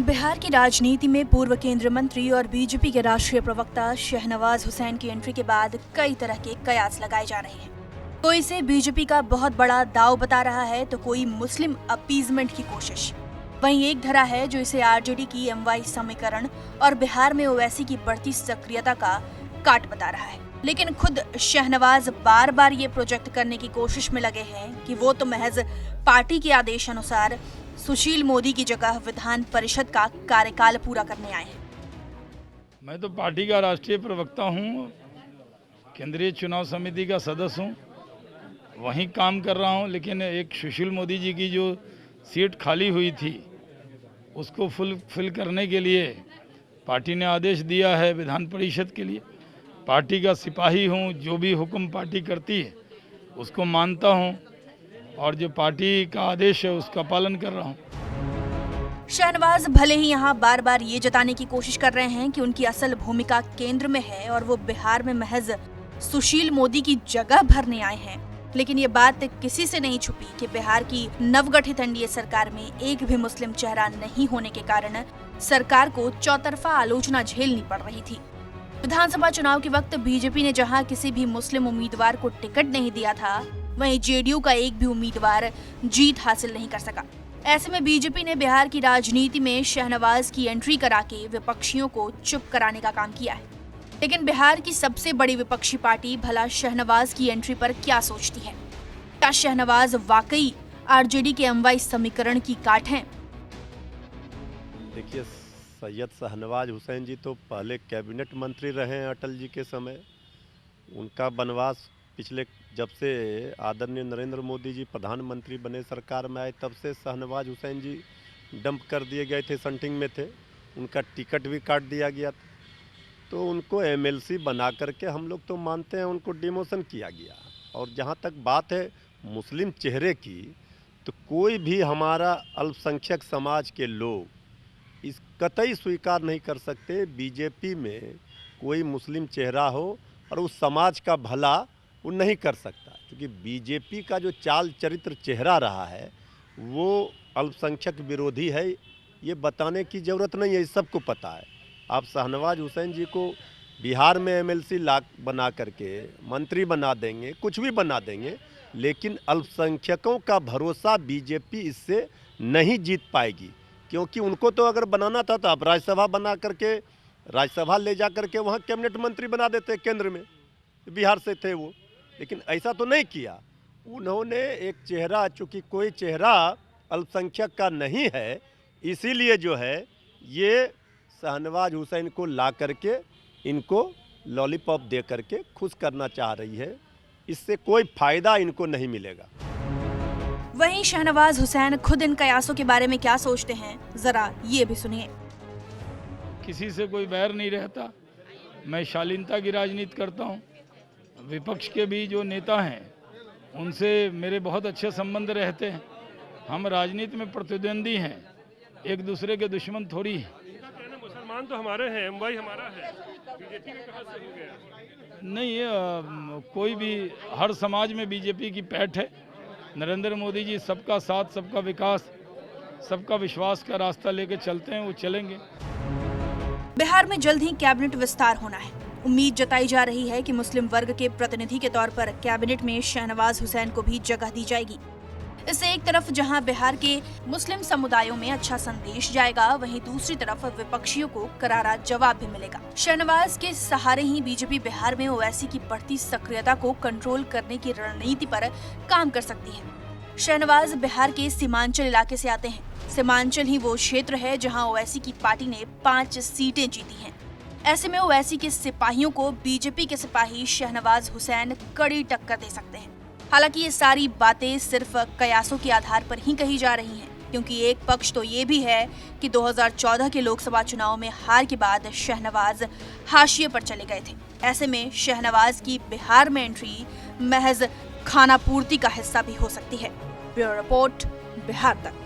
बिहार की राजनीति में पूर्व केंद्रीय मंत्री और बीजेपी के राष्ट्रीय प्रवक्ता शहनवाज हुसैन की एंट्री के बाद कई तरह के कयास लगाए जा रहे हैं। कोई इसे बीजेपी का बहुत बड़ा दांव बता रहा है तो कोई मुस्लिम अपीजमेंट की कोशिश। वहीं एक धरा है जो इसे आरजेडी की एमवाई समीकरण और बिहार में ओवैसी की बढ़ती सक्रियता का काट बता रहा है। लेकिन खुद शहनवाज बार बार ये प्रोजेक्ट करने की कोशिश में लगे हैं कि वो तो महज पार्टी के आदेश अनुसार सुशील मोदी की जगह विधान परिषद का कार्यकाल पूरा करने आए हैं। मैं तो पार्टी का राष्ट्रीय प्रवक्ता हूँ, केंद्रीय चुनाव समिति का सदस्य हूँ, वहीं काम कर रहा हूँ। लेकिन एक सुशील मोदी जी की जो सीट खाली हुई थी उसको फुल करने के लिए पार्टी ने आदेश दिया है विधान परिषद के लिए। पार्टी का सिपाही हूँ, जो भी हुक्म पार्टी करती है उसको मानता हूँ और जो पार्टी का आदेश है उसका पालन कर रहा हूँ। शहनवाज भले ही यहाँ बार बार ये जताने की कोशिश कर रहे हैं कि उनकी असल भूमिका केंद्र में है और वो बिहार में महज सुशील मोदी की जगह भरने आए हैं, लेकिन ये बात किसी से नहीं छुपी कि बिहार की नवगठित एनडीए सरकार में एक भी मुस्लिम चेहरा नहीं होने के कारण सरकार को चौतरफा आलोचना झेलनी पड़ रही थी। विधानसभा चुनाव के वक्त बीजेपी ने जहां किसी भी मुस्लिम उम्मीदवार को टिकट नहीं दिया था, वहीं जेडीयू का एक भी उम्मीदवार जीत हासिल नहीं कर सका। ऐसे में बीजेपी ने बिहार की राजनीति में शहनवाज की एंट्री करा के विपक्षियों को चुप कराने का काम किया है। लेकिन बिहार की सबसे बड़ी विपक्षी पार्टी भला शहनवाज की एंट्री पर क्या सोचती है? क्या शहनवाज वाकई आरजेडी के एमवाई समीकरण की काट हैं? देखिए, सैयद शहनवाज हुसैन जी तो पहले कैबिनेट मंत्री रहे हैं अटल जी के समय। उनका बनवास पिछले जब से आदरणीय नरेंद्र मोदी जी प्रधानमंत्री बने सरकार में आए तब से शहनवाज हुसैन जी डंप कर दिए गए थे, संटिंग में थे। उनका टिकट भी काट दिया गया था, तो उनको एमएलसी बना करके हम लोग तो मानते हैं उनको डिमोशन किया गया। और जहाँ तक बात है मुस्लिम चेहरे की, तो कोई भी हमारा अल्पसंख्यक समाज के लोग इस कतई स्वीकार नहीं कर सकते बीजेपी में कोई मुस्लिम चेहरा हो और उस समाज का भला वो नहीं कर सकता, क्योंकि बीजेपी का जो चाल चरित्र चेहरा रहा है वो अल्पसंख्यक विरोधी है। ये बताने की ज़रूरत नहीं है, सबको पता है। आप शहनवाज हुसैन जी को बिहार में एमएलसी बना करके मंत्री बना देंगे, कुछ भी बना देंगे, लेकिन अल्पसंख्यकों का भरोसा बीजेपी इससे नहीं जीत पाएगी। क्योंकि उनको तो अगर बनाना था तो आप राज्यसभा बना करके राज्यसभा ले जा करके वहाँ कैबिनेट मंत्री बना देते केंद्र में, बिहार से थे वो, लेकिन ऐसा तो नहीं किया। उन्होंने एक चेहरा, चूँकि कोई चेहरा अल्पसंख्यक का नहीं है, इसीलिए जो है ये शहनवाज हुसैन को ला करके इनको लॉलीपॉप दे करके खुश करना चाह रही है। इससे कोई फायदा इनको नहीं मिलेगा। वहीं शहनवाज हुसैन खुद इन कयासों के बारे में क्या सोचते हैं, जरा ये भी सुनिए। किसी से कोई बैर नहीं रहता, मैं शालीनता की राजनीति करता हूँ। विपक्ष के भी जो नेता हैं उनसे मेरे बहुत अच्छे संबंध रहते हैं। हम राजनीति में प्रतिद्वंदी हैं, एक दूसरे के दुश्मन थोड़ी हैं। मुसलमान तो हमारे हैं, एमवाई हमारा है, बीजेपी में कहाँ से हो गया? नहीं, कोई भी, हर समाज में बीजेपी की पैठ है। नरेंद्र मोदी जी सबका साथ, सबका विकास, सबका विश्वास का रास्ता लेके चलते हैं, वो चलेंगे। बिहार में जल्द ही कैबिनेट विस्तार होना है। उम्मीद जताई जा रही है कि मुस्लिम वर्ग के प्रतिनिधि के तौर पर कैबिनेट में शहनवाज हुसैन को भी जगह दी जाएगी। इससे एक तरफ जहां बिहार के मुस्लिम समुदायों में अच्छा संदेश जाएगा, वहीं दूसरी तरफ विपक्षियों को करारा जवाब भी मिलेगा। शहनवाज के सहारे ही बीजेपी बिहार में ओवैसी की बढ़ती सक्रियता को कंट्रोल करने की रणनीति पर काम कर सकती है। शहनवाज बिहार के सीमांचल इलाके से आते हैं। सीमांचल ही वो क्षेत्र है जहां ओवैसी की पार्टी ने 5 सीटें जीती हैं। ऐसे में ओवैसी के सिपाहियों को बीजेपी के सिपाही शहनवाज हुसैन कड़ी टक्कर दे सकते हैं। हालांकि ये सारी बातें सिर्फ कयासों के आधार पर ही कही जा रही हैं, क्योंकि एक पक्ष तो ये भी है कि 2014 के लोकसभा चुनाव में हार के बाद शहनवाज हाशिए पर चले गए थे। ऐसे में शहनवाज की बिहार में एंट्री महज खानापूर्ति का हिस्सा भी हो सकती है। ब्यूरो रिपोर्ट, बिहार तक।